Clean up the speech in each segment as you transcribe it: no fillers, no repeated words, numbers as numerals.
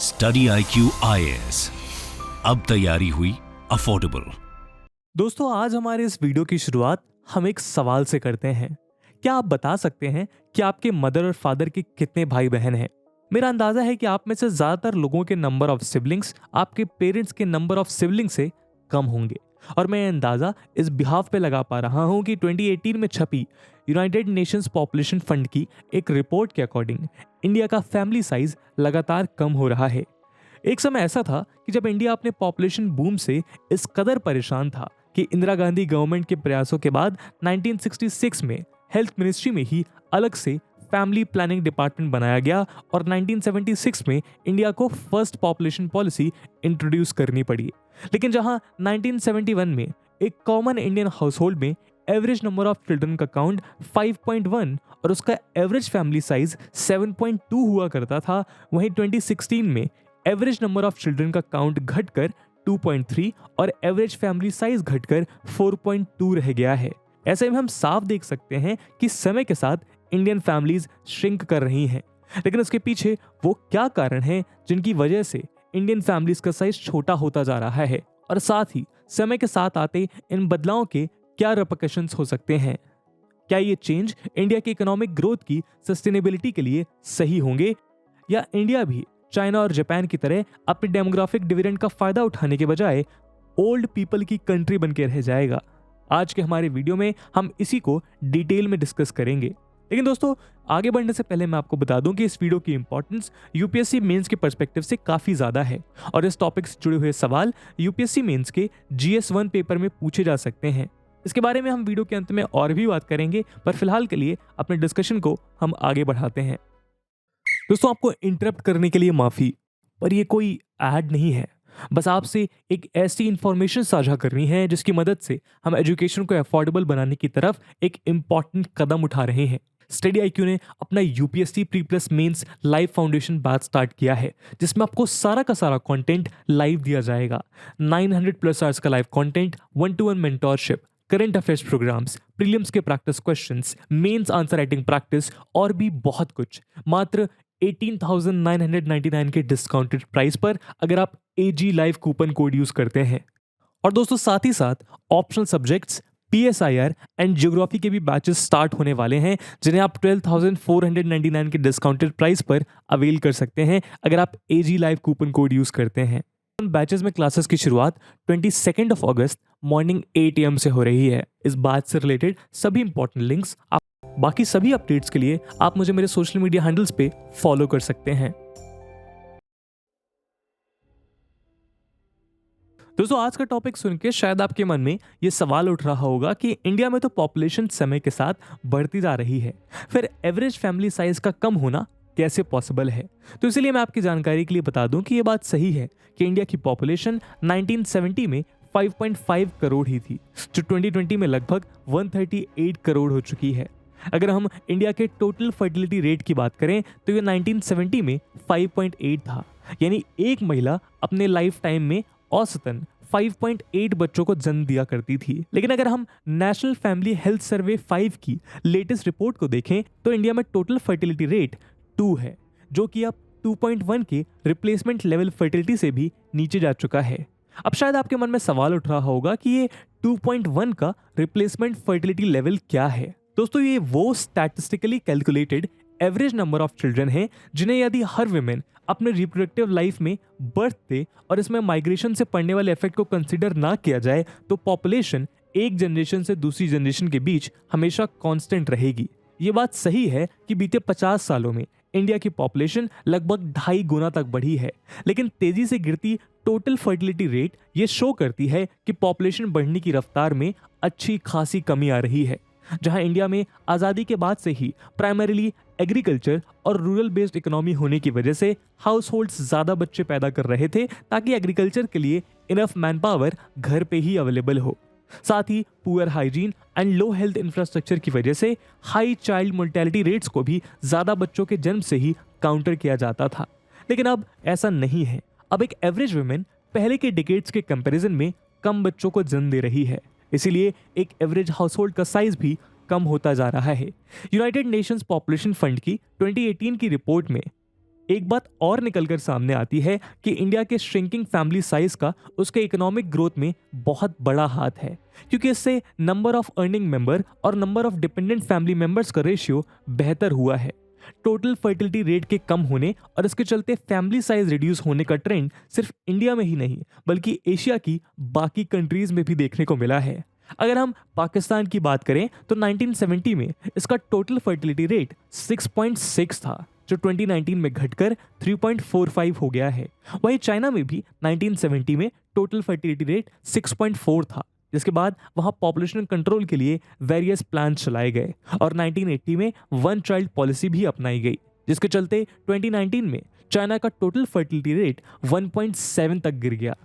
Study IQ IAS, अब तैयारी हुई अफोर्डेबल। दोस्तों, आज हमारे इस वीडियो की शुरुआत हम एक सवाल से करते हैं। क्या आप बता सकते हैं कि आपके मदर और फादर के कितने भाई बहन हैं? मेरा अंदाजा है कि आप में से ज्यादातर लोगों के नंबर ऑफ सिबलिंग्स आपके पेरेंट्स के नंबर ऑफ सिबलिंग्स से कम होंगे। और मैं ये अंदाजा इस बिहाफ पे लगा पा रहा हूं कि 2018 में छपी यूनाइटेड नेशंस पॉपुलेशन फंड की एक रिपोर्ट के अकॉर्डिंग इंडिया का फैमिली साइज लगातार कम हो रहा है। एक समय ऐसा था कि जब इंडिया अपने पॉपुलेशन बूम से इस कदर परेशान था कि इंदिरा गांधी गवर्नमेंट के प्रयासों के बाद 1966 में हेल्थ मिनिस्ट्री में ही अलग से फैमिली प्लानिंग डिपार्टमेंट बनाया गया और 1976 में इंडिया को फर्स्ट पॉपुलेशन पॉलिसी इंट्रोड्यूस करनी पड़ी। लेकिन जहां 1971 में एक कॉमन इंडियन हाउस होल्ड में एवरेज नंबर ऑफ चिल्ड्रन का काउंट 5.1 और उसका एवरेज फैमिली साइज 7.2 हुआ करता था, वहीं 2016 में एवरेज नंबर ऑफ चिल्ड्रन का काउंट घटकर 2.3 और एवरेज फैमिली साइज घटकर 4.2 रह गया है। ऐसे में हम साफ देख सकते हैं कि समय के साथ इंडियन फैमिलीज श्रिंक कर रही हैं। लेकिन उसके पीछे वो क्या कारण हैं जिनकी वजह से इंडियन फैमिलीज का साइज छोटा होता जा रहा है, और साथ ही समय के साथ आते इन बदलावों के क्या रिपरकशंस हो सकते हैं? क्या ये चेंज इंडिया की इकोनॉमिक ग्रोथ की सस्टेनेबिलिटी के लिए सही होंगे, या इंडिया भी चाइना और जापान की तरह अपने डेमोग्राफिक डिविडेंड का फायदा उठाने के बजाय ओल्ड पीपल की कंट्री बन के रह जाएगा? आज के हमारे वीडियो में हम इसी को डिटेल में डिस्कस करेंगे। लेकिन दोस्तों, आगे बढ़ने से पहले मैं आपको बता दूं कि इस वीडियो की इंपॉर्टेंस यूपीएससी मेंस के पर्सपेक्टिव से काफी ज्यादा है और इस टॉपिक से जुड़े हुए सवाल यूपीएससी मेंस के GS1 पेपर में पूछे जा सकते हैं। इसके बारे में हम वीडियो के अंत में और भी बात करेंगे, पर फिलहाल के लिए अपने डिस्कशन को हम आगे बढ़ाते हैं। दोस्तों, आपको इंटरप्ट करने के लिए माफी, पर ये कोई ऐड नहीं है। बस आपसे एक ऐसी इंफॉर्मेशन साझा करनी है जिसकी मदद से हम एजुकेशन को अफोर्डेबल बनाने की तरफ एक इंपॉर्टेंट कदम उठा रहे हैं। स्टडी IQ ने अपना UPSC pre plus mains live foundation batch start किया है, जिसमें आपको सारा का सारा कंटेंट लाइव दिया जाएगा। 900+ आवर्स का live content, 1-to-1 mentorship, current affairs programmes, prelims के practice questions, mains answer writing practice और भी बहुत कुछ, मात्र 18,999 के डिस्काउंटेड प्राइस पर, अगर आप AG live coupon code use करते हैं। और दोस्तों, साथ ही साथ optional subjects, PSIR and geography के भी बैचेस स्टार्ट होने वाले हैं, जिन्हें आप 12,499 के डिस्काउंटेड प्राइस पर अवेल कर सकते हैं अगर आप AG live coupon code use करते हैं। उन बैचेस में क्लासेस की शुरुआत 22 अगस्त मॉर्निंग 8 AM से हो रही है। इस बैच से रिलेटेड सभी इंपॉर्टेंट लिंक्स, बाकी सभी अपडेट्स के लिए आप मुझे मेरे सोशल मीडिया हैंडल्स पे फॉलो कर सकते हैं। दोस्तों, आज का टॉपिक सुन के शायद आपके मन में ये सवाल उठ रहा होगा कि इंडिया में तो पॉपुलेशन समय के साथ बढ़ती जा रही है, फिर एवरेज फैमिली साइज का कम होना कैसे पॉसिबल है? तो इसलिए मैं आपकी जानकारी के लिए बता दूं कि ये बात सही है कि इंडिया की पॉपुलेशन 1970 में 5.5 करोड़ ही थी, जो 2020 में लगभग 138 करोड़ हो चुकी है। अगर हम इंडिया के टोटल फर्टिलिटी रेट की बात करें तो ये 1970 में 5.8 था, यानी एक महिला अपने लाइफ टाइम में औसतन 5.8 बच्चों को जन्म दिया करती थी। लेकिन अगर हम नेशनल फैमिली हेल्थ सर्वे 5 की लेटेस्ट रिपोर्ट को देखें तो इंडिया में टोटल फर्टिलिटी रेट 2 है, जो कि अब 2.1 के रिप्लेसमेंट लेवल फर्टिलिटी से भी नीचे जा चुका है। अब शायद आपके मन में सवाल उठ रहा होगा कि ये 2.1 का रिप्लेसमेंट फर्टिलिटी लेवल क्या है? दोस्तों, ये वो statistically calculated average number of children है जिन्हें यदि हर वुमेन अपने रिप्रोडक्टिव लाइफ में बर्थ दे और इसमें माइग्रेशन से पड़ने वाले इफेक्ट को कंसीडर ना किया जाए तो पॉपुलेशन एक जनरेशन से दूसरी जनरेशन के बीच हमेशा कांस्टेंट रहेगी। ये बात सही है कि बीते 50 सालों में इंडिया की पॉपुलेशन लगभग 2.5 गुना तक बढ़ी है, लेकिन तेजी से गिरती टोटल फर्टिलिटी रेट ये शो करती है कि पॉपुलेशन बढ़ने की रफ्तार में अच्छी खासी कमी आ रही है। जहां इंडिया में आज़ादी के बाद से ही प्राइमरीली एग्रीकल्चर और रूरल बेस्ड इकोनॉमी होने की वजह से हाउस होल्ड्स ज़्यादा बच्चे पैदा कर रहे थे ताकि एग्रीकल्चर के लिए इनफ मैन पावर घर पे ही अवेलेबल हो। साथ ही poor hygiene and low health infrastructure की वजह से हाई चाइल्ड मोर्टेलिटी रेट्स को भी ज़्यादा बच्चों के जन्म से ही काउंटर किया जाता था। लेकिन अब ऐसा नहीं है। अब एक एवरेज वुमेन पहले के डिकेड्स के कंपैरिजन में कम बच्चों को जन्म दे रही है, इसीलिए एक एवरेज हाउस होल्ड का साइज भी कम होता जा रहा है। यूनाइटेड नेशंस पॉपुलेशन फंड की 2018 की रिपोर्ट में एक बात और निकलकर सामने आती है कि इंडिया के श्रिंकिंग फैमिली साइज का उसके इकोनॉमिक ग्रोथ में बहुत बड़ा हाथ है, क्योंकि इससे नंबर ऑफ अर्निंग मेंबर और number of dependent family members का रेशियो बेहतर हुआ है। टोटल फर्टिलिटी रेट के कम होने और इसके चलते फैमिली साइज रिड्यूस होने का ट्रेंड सिर्फ इंडिया में ही नहीं बल्कि एशिया की बाकी कंट्रीज में भी देखने को मिला है। अगर हम पाकिस्तान की बात करें तो 1970 में इसका टोटल फर्टिलिटी रेट 6.6 था, जो 2019 में घटकर 3.45 हो गया है। वहीं चाइना में भी 1970 में टोटल फर्टिलिटी रेट 6.4 था, जिसके बाद वहां पॉपुलेशन कंट्रोल के लिए वेरियस प्लान चलाए गए और 1980 में वन चाइल्ड पॉलिसी भी अपनाई गई, जिसके चलते 2019 में चाइना का टोटल फर्टिलिटी रेट 1.7 तक गिर गया।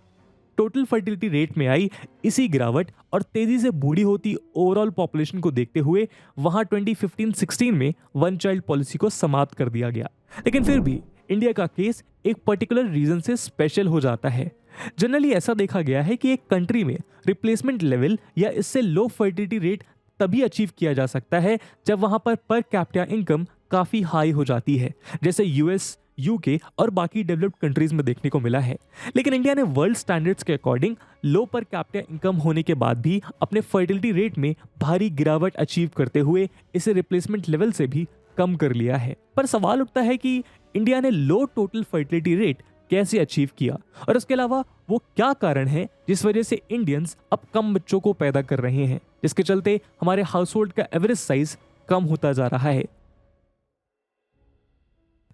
टोटल फर्टिलिटी रेट में आई इसी गिरावट और तेजी से बूढ़ी होती ओवरऑल पॉपुलेशन को देखते हुए वहां 2015-16 में वन चाइल्ड पॉलिसी को समाप्त कर दिया गया। लेकिन फिर भी इंडिया का केस एक पर्टिकुलर रीजन से स्पेशल हो जाता है। जनरली ऐसा देखा गया है कि एक कंट्री में रिप्लेसमेंट लेवल या इससे लो फर्टिलिटी रेट तभी अचीव किया जा सकता है जब वहां पर कैपिटा इनकम काफी हाई हो जाती है, जैसे यूएस, यूके और बाकी डेवलप्ड कंट्रीज में देखने को मिला है। लेकिन इंडिया ने वर्ल्ड स्टैंडर्ड्स के अकॉर्डिंग लो पर कैपिटा इनकम होने के बाद भी अपने फर्टिलिटी रेट में भारी गिरावट अचीव करते हुए इसे रिप्लेसमेंट लेवल से भी कम कर लिया है। पर सवाल उठता है कि इंडिया ने लो टोटल फर्टिलिटी रेट कैसे अचीव किया और इसके अलावा वो क्या कारण है जिस वजह से इंडियंस अब कम बच्चों को पैदा कर रहे हैं, जिसके चलते हमारे हाउस होल्ड का एवरेज साइज कम होता जा रहा है।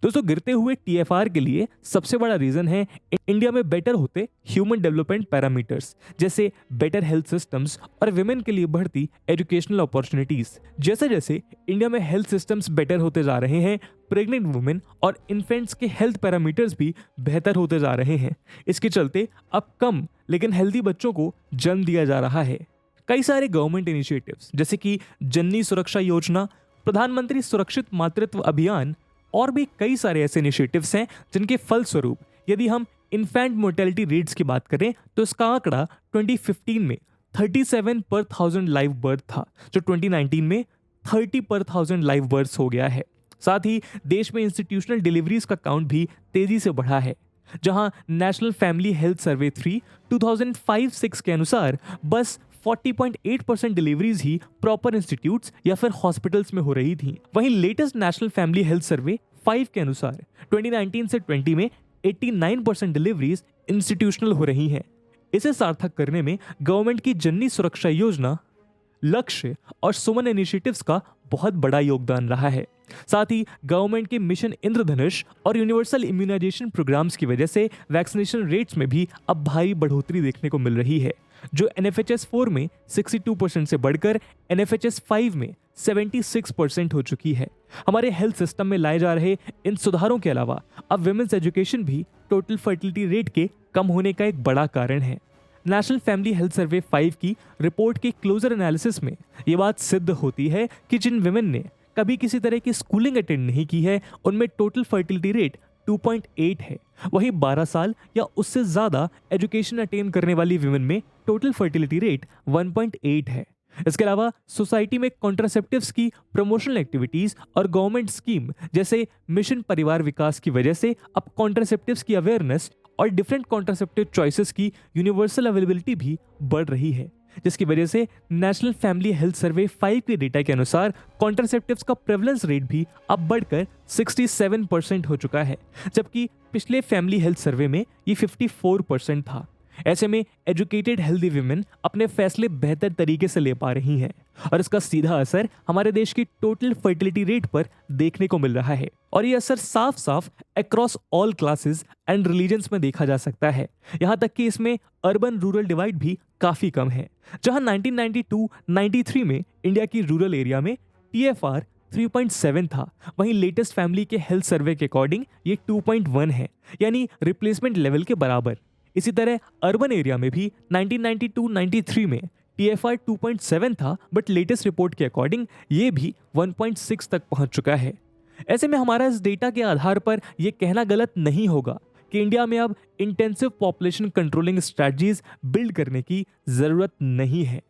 दोस्तों, गिरते हुए टीएफआर के लिए सबसे बड़ा रीजन है इंडिया में बेटर होते ह्यूमन डेवलपमेंट पैरामीटर्स, जैसे बेटर हेल्थ सिस्टम्स और विमेन के लिए बढ़ती एजुकेशनल अपॉर्चुनिटीज। जैसे जैसे इंडिया में हेल्थ सिस्टम्स बेटर होते जा रहे हैं, प्रेग्नेंट वुमेन और इन्फेंट्स के हेल्थ पैरामीटर्स भी बेहतर होते जा रहे हैं। इसके चलते अब कम लेकिन हेल्दी बच्चों को जन्म दिया जा रहा है। कई सारे गवर्नमेंट इनिशिएटिव्स जैसे कि जननी सुरक्षा योजना, प्रधानमंत्री सुरक्षित मातृत्व अभियान और भी कई सारे ऐसे इनिशिएटिव्स हैं जिनके फलस्वरूप यदि हम इन्फेंट मोर्टेलिटी रेट्स की बात करें तो इसका आंकड़ा 2015 में 37 पर 1000 लाइव बर्थ था, जो 2019 में 30 पर 1000 लाइव बर्थ हो गया है। साथ ही देश में इंस्टीट्यूशनल डिलीवरीज का काउंट भी तेजी से बढ़ा है, जहां नेशनल फैमिली हेल्थ सर्वे 3 2005-06 के अनुसार बस 40.8% डिलीवरीज ही प्रॉपर इंस्टीट्यूट्स या फिर हॉस्पिटल्स में हो रही थी। वहीं latest national family health survey 5 के अनुसार 2019 से 20 में 89% डिलीवरीज इंस्टीट्यूशनल हो रही हैं। इसे सार्थक करने में गवर्नमेंट की जननी सुरक्षा योजना, लक्ष्य और सुमन इनिशिएटिव्स का बहुत बड़ा योगदान रहा है। साथ ही गवर्नमेंट के मिशन इंद्रधनुष और यूनिवर्सल इम्यूनाइजेशन प्रोग्राम्स की वजह से वैक्सीनेशन रेट्स में भी अब भारी बढ़ोतरी देखने को मिल रही है, जो एनएफएचएस 4 में 62% से बढ़कर एनएफएचएस 5 में 76% हो चुकी है। हमारे हेल्थ सिस्टम में लाए जा रहे इन सुधारों के अलावा अब विमेंस एजुकेशन भी टोटल फर्टिलिटी रेट के कम होने का एक बड़ा कारण है। नेशनल फैमिली हेल्थ सर्वे 5 की रिपोर्ट के क्लोजर एनालिसिस में ये बात सिद्ध होती है कि जिन विमेन ने कभी किसी तरह की स्कूलिंग अटेंड नहीं की है उनमें टोटल फर्टिलिटी रेट 2.8 है। वहीं 12 साल या उससे ज्यादा एजुकेशन अटेन करने वाली विमेन में टोटल फर्टिलिटी रेट 1.8 है। इसके अलावा सोसाइटी में कॉन्ट्रासेप्टिव्स की प्रमोशनल एक्टिविटीज और गवर्नमेंट स्कीम जैसे मिशन परिवार विकास की वजह से अब कॉन्ट्रासेप्टिव्स की अवेयरनेस और डिफरेंट कॉन्ट्रासेप्टिव चॉइसेस की यूनिवर्सल अवेलेबिलिटी भी बढ़ रही है, जिसकी वजह से नेशनल फैमिली हेल्थ सर्वे 5 के डेटा के अनुसार कॉन्ट्रासेप्टिव्स का प्रेवलेंस रेट भी अब बढ़कर 67% हो चुका है, जबकि पिछले फैमिली हेल्थ सर्वे में ये 54% था। ऐसे में एजुकेटेड हेल्दी विमेन अपने फैसले बेहतर तरीके से ले पा रही हैं और इसका सीधा असर हमारे देश की टोटल फर्टिलिटी रेट पर देखने को मिल रहा है। और ये असर साफ साफ across all classes and religions में देखा जा सकता है। यहाँ तक कि इसमें अर्बन रूरल डिवाइड भी काफी कम है, जहाँ 1992-93 में इंडिया की रूरल एरिया में टीएफआर 3.7 था, वहीं लेटेस्ट फैमिली के हेल्थ सर्वे के अकॉर्डिंग ये 2.1 है, यानी रिप्लेसमेंट लेवल के बराबर। इसी तरह अर्बन एरिया में भी 1992-93 में टीएफआर 2.7 था, बट लेटेस्ट रिपोर्ट के अकॉर्डिंग ये भी 1.6 तक पहुंच चुका है। ऐसे में हमारा इस डेटा के आधार पर यह कहना गलत नहीं होगा कि इंडिया में अब intensive population controlling strategies build करने की जरूरत नहीं है।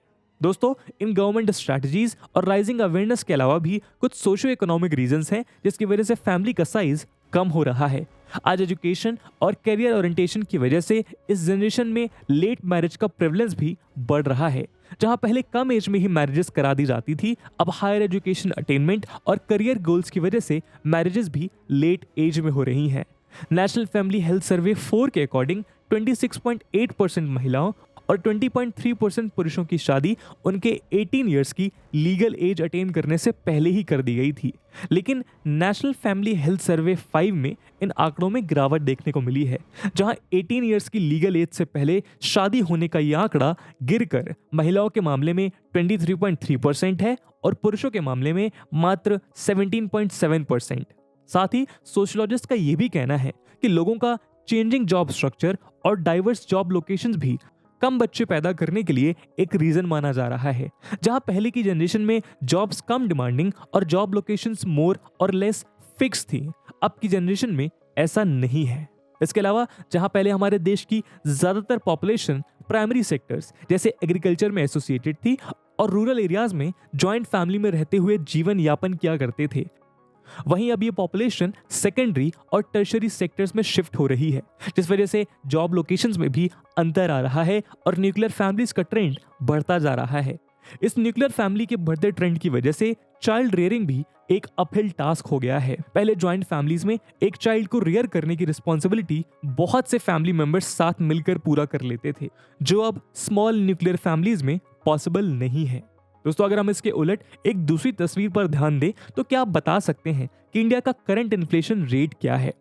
दोस्तों, इन गवर्नमेंट स्ट्रैटेजीज और राइजिंग अवेयरनेस के अलावा भी कुछ सोशियो इकोनॉमिक रीजंस हैं जिसकी वजह से फैमिली का साइज कम हो रहा है। आज एजुकेशन और करियर ओरिएंटेशन की वजह से इस जनरेशन में लेट मैरिज का प्रेवलेंस भी बढ़ रहा है। जहां पहले कम एज में ही मैरिजेस करा दी जाती थी, अब हायर एजुकेशन अटेनमेंट और करियर गोल्स की वजह से मैरिजेस भी लेट एज में हो रही हैं। नेशनल फैमिली हेल्थ सर्वे 4 के अकॉर्डिंग 26.8% महिलाओं और 20.3% पुरुषों की शादी उनके 18 इयर्स की लीगल एज अटेन करने से पहले ही कर दी गई थी। लेकिन नेशनल फैमिली हेल्थ सर्वे 5 में इन आंकड़ों में गिरावट देखने को मिली है, जहां 18 इयर्स की लीगल एज से पहले शादी होने का यह आंकड़ा गिरकर महिलाओं के मामले में 23.3% है और पुरुषों के मामले में मात्र 17.7%। साथ ही सोशियोलॉजिस्ट का यह भी कहना है कि लोगों का चेंजिंग जॉब स्ट्रक्चर और डाइवर्स जॉब लोकेशंस भी कम बच्चे पैदा करने के लिए एक रीजन माना जा रहा है। जहां पहले की जनरेशन में जॉब्स कम डिमांडिंग और जॉब लोकेशंस मोर और लेस फिक्स थी, अब की जनरेशन में ऐसा नहीं है। इसके अलावा जहां पहले हमारे देश की ज्यादातर पॉपुलेशन प्राइमरी सेक्टर्स जैसे एग्रीकल्चर में एसोसिएटेड थी और रूरल एरियाज में जॉइंट फैमिली में रहते हुए जीवन यापन किया करते थे, वहीं अब ये पॉपुलेशन सेकेंडरी और टर्शरी सेक्टर्स में शिफ्ट हो रही है, जिस वजह से जॉब लोकेशंस में भी अंतर आ रहा है और न्यूक्लियर फैमिलीज का ट्रेंड बढ़ता जा रहा है। इस न्यूक्लियर फैमिली के बढ़ते ट्रेंड की वजह से चाइल्ड रेयरिंग भी एक अपहिल टास्क हो गया है। पहले जॉइंट फैमिलीज में एक चाइल्ड को रियर करने की रिस्पॉन्सिबिलिटी बहुत से फैमिली मेंबर्स साथ मिलकर पूरा कर लेते थे, जो अब स्मॉल न्यूक्लियर फैमिलीज में पॉसिबल नहीं है। दोस्तों, अगर हम इसके उलट एक दूसरी तस्वीर पर ध्यान दें तो क्या आप बता सकते हैं कि इंडिया का करंट इन्फ्लेशन रेट क्या है?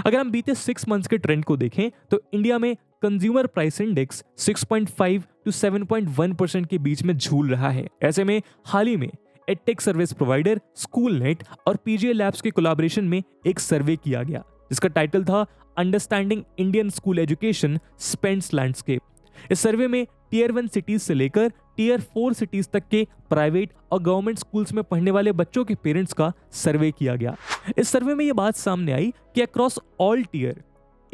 अगर हम बीते 6 मंथ्स के ट्रेंड को देखें तो इंडिया में कंज्यूमर प्राइस इंडेक्स 6.5 to 7.1% के बीच में झूल रहा है। ऐसे में हाल ही में edtech service provider school net और पीजीए लैब्स के कोलैबोरेशन में एक सर्वे किया गया, जिसका टाइटल था understanding Indian school education spends landscape. इस सर्वे में टियर 1 सिटीज से लेकर टियर 4 सिटीज तक के प्राइवेट और गवर्नमेंट स्कूल्स में पढ़ने वाले बच्चों के पेरेंट्स का सर्वे किया गया। इस सर्वे में यह बात सामने आई कि अक्रॉस ऑल टियर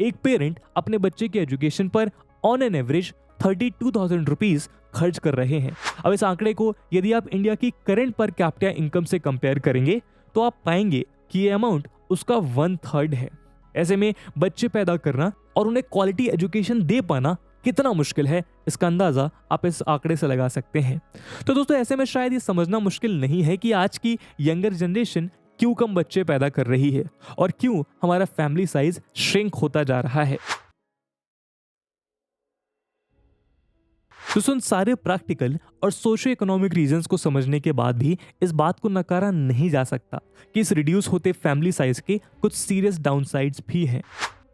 एक पेरेंट अपने बच्चे के एजुकेशन पर ऑन एन एवरेज 32,000 रुपीज खर्च कर रहे हैं। अब इस आंकड़े को यदि आप इंडिया की करंट पर कैपिटा इनकम से कंपेयर करेंगे तो आप पाएंगे कि ये अमाउंट उसका 1/3 है। ऐसे में बच्चे पैदा करना और उन्हें क्वालिटी एजुकेशन दे पाना कितना मुश्किल है, इसका अंदाजा आप इस आंकड़े से लगा सकते हैं। तो दोस्तों, ऐसे में शायद ये समझना मुश्किल नहीं है कि आज की यंगर जनरेशन क्यों कम बच्चे पैदा कर रही है और क्यों हमारा फैमिली साइज श्रिंक होता जा रहा है। तो सारे प्रैक्टिकल और सोशो इकोनॉमिक रीजंस को समझने के बाद भी इस बात को नकारा नहीं जा सकता कि इस रिड्यूस होते फैमिली साइज के कुछ सीरियस डाउनसाइड्स भी हैं,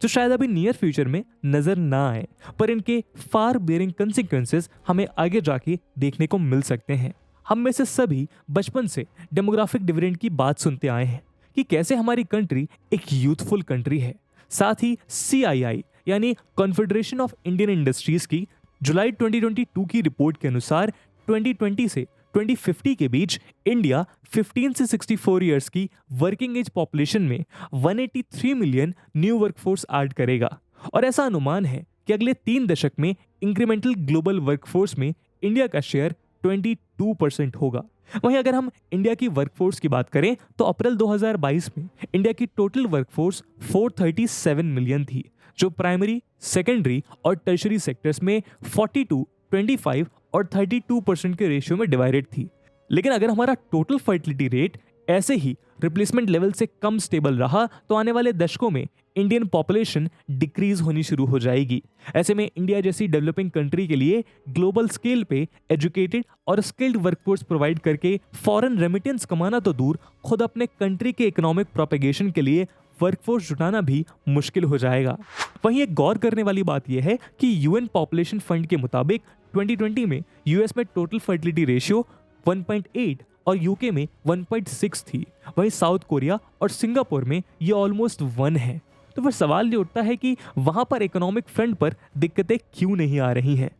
जो शायद अभी नियर फ्यूचर में नजर ना आए, पर इनके फार बेरिंग कंसिक्वेंसेस हमें आगे जाके देखने को मिल सकते हैं। हम में से सभी बचपन से डेमोग्राफिक डिविडेंड की बात सुनते आए हैं कि कैसे हमारी कंट्री एक यूथफुल कंट्री है। साथ ही CII यानी कॉन्फेडरेशन ऑफ इंडियन इंडस्ट्रीज की जुलाई 2022 की रिपोर्ट के अनुसार 2020 से 2050 के बीच इंडिया 15 से 64 इयर्स की वर्किंग एज पॉपुलेशन में 183 मिलियन न्यू वर्कफोर्स ऐड करेगा और ऐसा अनुमान है कि अगले 3 दशक में इंक्रीमेंटल ग्लोबल वर्कफोर्स में इंडिया का शेयर 22% होगा। वहीं अगर हम इंडिया की वर्कफोर्स की बात करें तो अप्रैल 2022 में इंडिया की टोटल वर्कफोर्स 437 मिलियन थी, जो प्राइमरी, सेकेंडरी और टर्शरी सेक्टर्स में 42, 25 और 32% के रेशियो में डिवाइडेड थी। लेकिन अगर हमारा टोटल फर्टिलिटी रेट ऐसे ही रिप्लेसमेंट लेवल से कम स्टेबल रहा तो आने वाले दशकों में इंडियन पॉपुलेशन डिक्रीज होनी शुरू हो जाएगी। ऐसे में इंडिया जैसी डेवलपिंग कंट्री के लिए ग्लोबल स्केल पे एजुकेटेड और स्किल्ड वर्कफोर्स प्रोवाइड करके फॉरेन रेमिटेंस कमाना तो दूर, खुद अपने कंट्री के इकोनॉमिक प्रोपेगेशन के लिए वर्कफोर्स जुटाना भी मुश्किल हो जाएगा। वहीं एक गौर करने वाली बात यह है कि UN पॉपुलेशन फंड के मुताबिक 2020 में US में टोटल फर्टिलिटी रेशियो 1.8 और UK में 1.6 थी। वहीं साउथ कोरिया और सिंगापुर में ये ऑलमोस्ट 1 है। तो फिर सवाल ये उठता है कि वहां पर इकोनॉमिक फ्रंट पर दिक्कतें क्यों नहीं आ रही हैं?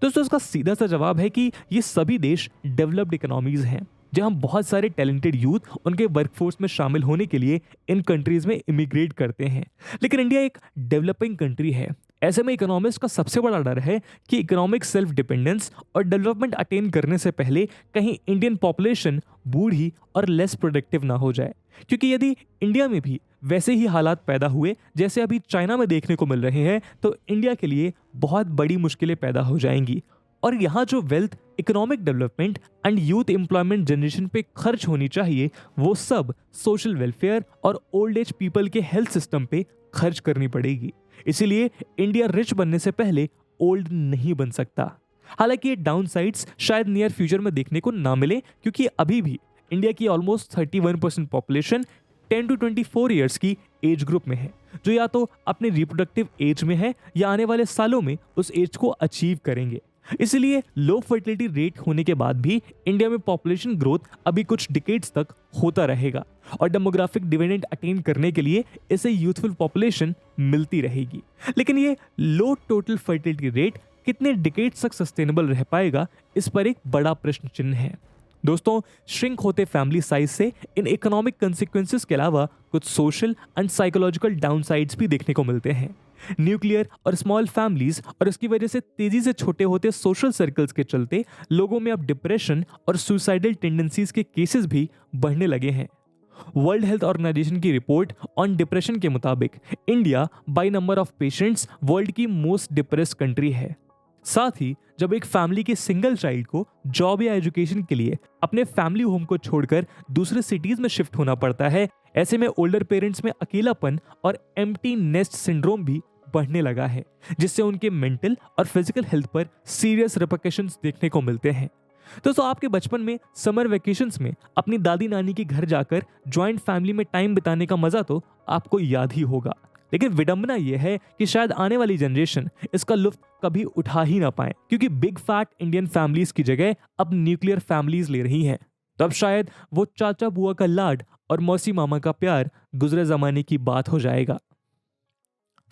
दोस्तों, इसका सीधा सा जवाब है कि ये सभी देश डेवलप्ड इकोनॉमीज हैं, जहां बहुत सारे टैलेंटेड यूथ उनके वर्कफोर्स में शामिल होने के लिए इन कंट्रीज में इमिग्रेट करते हैं। लेकिन इंडिया एक डेवलपिंग कंट्री है। ऐसे में इकोनॉमिस्ट का सबसे बड़ा डर है कि इकोनॉमिक सेल्फ डिपेंडेंस और डेवलपमेंट अटेन करने से पहले कहीं इंडियन पॉपुलेशन बूढ़ी और लेस प्रोडक्टिव ना हो जाए, क्योंकि यदि इंडिया में भी वैसे ही हालात पैदा हुए जैसे अभी चाइना में देखने को मिल रहे हैं तो इंडिया के लिए बहुत बड़ी मुश्किलें पैदा हो जाएंगी। और यहाँ जो wealth, economic development and youth employment generation पे खर्च होनी चाहिए वो सब सोशल वेलफेयर और ओल्ड एज पीपल के हेल्थ सिस्टम पे खर्च करनी पड़ेगी। इसीलिए इंडिया रिच बनने से पहले ओल्ड नहीं बन सकता। हालांकि ये डाउनसाइड्स शायद नियर फ्यूचर में देखने को ना मिले, क्योंकि अभी भी इंडिया की ऑलमोस्ट 31% पॉपुलेशन 10 to 24 ईयर्स की एज ग्रुप में है, जो या तो अपने रिप्रोडक्टिव एज में है या आने वाले सालों में उस एज को अचीव करेंगे। इसलिए लो फर्टिलिटी रेट होने के बाद भी इंडिया में पॉपुलेशन ग्रोथ अभी कुछ डिकेड्स तक होता रहेगा और डेमोग्राफिक डिविडेंड अटेन करने के लिए इसे यूथफुल पॉपुलेशन मिलती रहेगी। लेकिन ये लो टोटल फर्टिलिटी रेट कितने डिकेड्स तक सस्टेनेबल रह पाएगा, इस पर एक बड़ा प्रश्न चिन्ह है। दोस्तों, श्रिंक होते फैमिली साइज से इन इकोनॉमिक कंसिक्वेंसेस के अलावा कुछ सोशल एंड साइकोलॉजिकल डाउनसाइड्स भी देखने को मिलते हैं। न्यूक्लियर और स्मॉल फैमिलीज और इसकी वजह से तेजी से छोटे होते सोशल सर्कल्स के चलते लोगों में अब डिप्रेशन और सुसाइडल टेंडेंसीज के केसेस भी बढ़ने लगे हैं। वर्ल्ड हेल्थ ऑर्गेनाइजेशन की रिपोर्ट ऑन डिप्रेशन के मुताबिक India by number of patients world की मोस्ट डिप्रेस्ड कंट्री है। साथ ही जब एक फैमिली के सिंगल चाइल्ड को जॉब या एजुकेशन के लिए अपने फैमिली होम को छोड़कर दूसरे सिटीज में शिफ्ट होना पड़ता है, ऐसे में ओल्डर पेरेंट्स में अकेलापन और एम्प्टी नेस्ट सिंड्रोम भी बढ़ने लगा है, जिससे उनके मेंटल और फिजिकल हेल्थ पर सीरियस रिपरकशंस देखने को मिलते हैं। दोस्तों, आपके बचपन में समर वेकेशंस में अपनी दादी नानी के घर जाकर ज्वाइंट फैमिली में टाइम बिताने का मजा तो आपको याद ही होगा, लेकिन विडंबना यह है कि शायद आने वाली जनरेशन इसका लुत्फ कभी उठा ही ना पाए, क्योंकि बिग फैट इंडियन फैमिलीज की जगह अब न्यूक्लियर फैमिलीज ले रही हैं। तब शायद वो चाचा बुआ का लाड और मौसी मामा का प्यार गुजरे जमाने की बात हो जाएगा।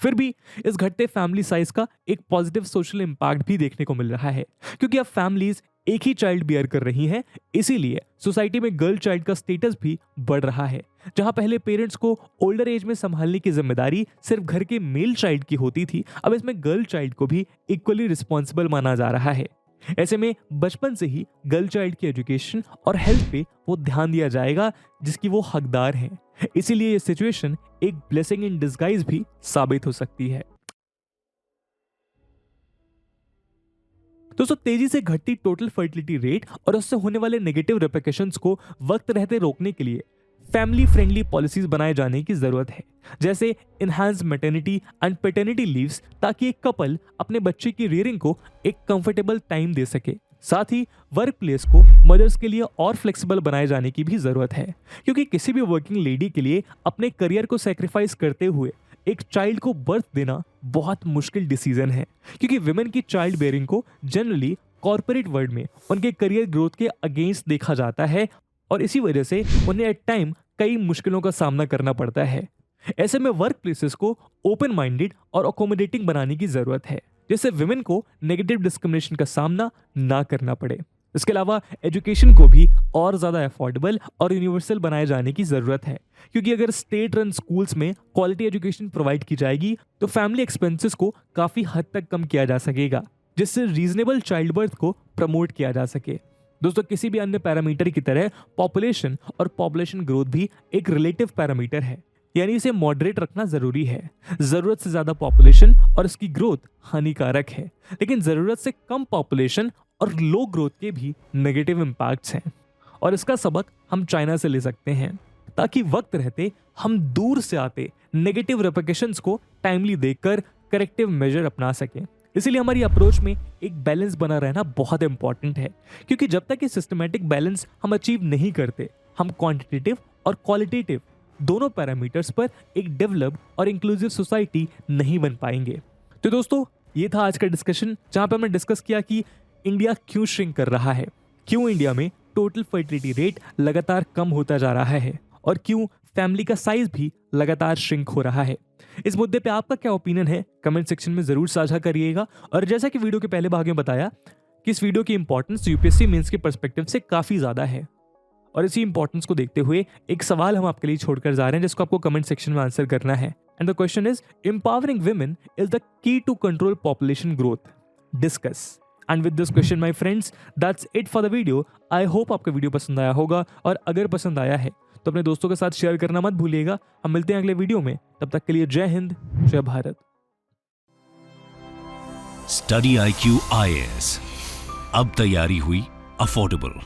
फिर भी इस घटते फैमिली साइज का एक पॉजिटिव सोशल इंपैक्ट भी देखने को मिल रहा है, क्योंकि अब फैमिलीज एक ही चाइल्ड बियर कर रही हैं, इसीलिए सोसाइटी में गर्ल चाइल्ड का स्टेटस भी बढ़ रहा है। जहां पहले पेरेंट्स को ओल्डर एज में संभालने की जिम्मेदारी सिर्फ घर के मेल चाइल्ड की होती थी, अब इसमें गर्ल चाइल्ड को भी इक्वली रिस्पॉन्सिबल माना जा रहा है। ऐसे में बचपन से ही गर्ल चाइल्ड की एजुकेशन और हेल्थ पे वो ध्यान दिया जाएगा जिसकी वो हकदार हैं। इसीलिए ये सिचुएशन एक ब्लेसिंग इन डिस्गाइज भी साबित हो सकती है। दोस्तों, तेजी से घटती टोटल फर्टिलिटी रेट और उससे होने वाले नेगेटिव रिपरकशंस को वक्त रहते रोकने के लिए फैमिली फ्रेंडली पॉलिसीज बनाए जाने की जरूरत है, जैसे enhance maternity and paternity leaves, ताकि एक कपल अपने बच्चे की रियरिंग को एक कंफर्टेबल टाइम दे सके। साथ ही वर्क प्लेस को मदर्स के लिए और फ्लेक्सिबल बनाए जाने की भी जरूरत है, क्योंकि किसी भी वर्किंग लेडी के लिए अपने करियर को सेक्रीफाइस करते हुए एक चाइल्ड को बर्थ देना बहुत मुश्किल डिसीजन है, क्योंकि विमेन की चाइल्ड बेयरिंग को जनरली कॉर्पोरेट वर्ल्ड में उनके करियर ग्रोथ के अगेंस्ट देखा जाता है और इसी वजह से उन्हें एट टाइम कई मुश्किलों का सामना करना पड़ता है। ऐसे में वर्क प्लेसेस को ओपन माइंडेड और अकोमोडेटिंग बनाने की जरूरत है, जिससे विमेन को नेगेटिव डिस्क्रिमिनेशन का सामना ना करना पड़े। इसके अलावा एजुकेशन को भी और ज़्यादा अफोर्डेबल और यूनिवर्सल बनाए जाने की ज़रूरत है, क्योंकि अगर स्टेट रन स्कूल्स में क्वालिटी एजुकेशन प्रोवाइड की जाएगी तो फैमिली एक्सपेंसेस को काफ़ी हद तक कम किया जा सकेगा, जिससे रीजनेबल चाइल्ड बर्थ को प्रमोट किया जा सके। दोस्तों, किसी भी अन्य पैरामीटर की तरह पॉपुलेशन और पॉपुलेशन ग्रोथ भी एक रिलेटिव पैरामीटर है, यानी इसे मॉडरेट रखना जरूरी है। जरूरत से ज्यादा पॉपुलेशन और इसकी ग्रोथ हानिकारक है, लेकिन जरूरत से कम पॉपुलेशन और लो ग्रोथ के भी नेगेटिव इम्पैक्ट्स हैं, और इसका सबक हम चाइना से ले सकते हैं, ताकि वक्त रहते हम दूर से आते नेगेटिव रिपरकशंस को टाइमली देखकर करेक्टिव मेजर अपना सकें। इसीलिए हमारी अप्रोच में एक बैलेंस बना रहना बहुत इंपॉर्टेंट है, क्योंकि जब तक ये सिस्टमैटिक बैलेंस हम अचीव नहीं करते, हम क्वांटिटेटिव और क्वालिटेटिव दोनों पैरामीटर्स पर एक डेवलप्ड और इंक्लूसिव सोसाइटी नहीं बन पाएंगे। तो दोस्तों, ये था आज का डिस्कशन, जहां पर हमने डिस्कस किया कि इंडिया क्यों श्रिंक कर रहा है, क्यों इंडिया में टोटल फर्टिलिटी रेट लगातार कम होता जा रहा है और क्यों फैमिली का साइज भी लगातार श्रिंक हो रहा है। इस मुद्दे पे आपका क्या ओपिनियन है, कमेंट सेक्शन में जरूर साझा करिएगा। और जैसा कि वीडियो के पहले भाग में बताया कि इस वीडियो की इंपॉर्टेंस यूपीएससी मेंस के पर्सपेक्टिव से काफी ज्यादा है, और इसी इंपॉर्टेंस को देखते हुए एक सवाल हम आपके लिए छोड़कर जा रहे हैं जिसको आपको कमेंट सेक्शन में आंसर करना है। And the question is, empowering women is the key to control population growth, discuss. And with this question my friends, that's it for the video. I hope आपको वीडियो पसंद आया होगा, और अगर पसंद आया है तो अपने दोस्तों के साथ शेयर करना मत भूलिएगा। हम मिलते हैं अगले वीडियो में, तब तक के लिए जय हिंद, जय भारत। स्टडी IQ IAS, अब तैयारी हुई अफोर्डेबल।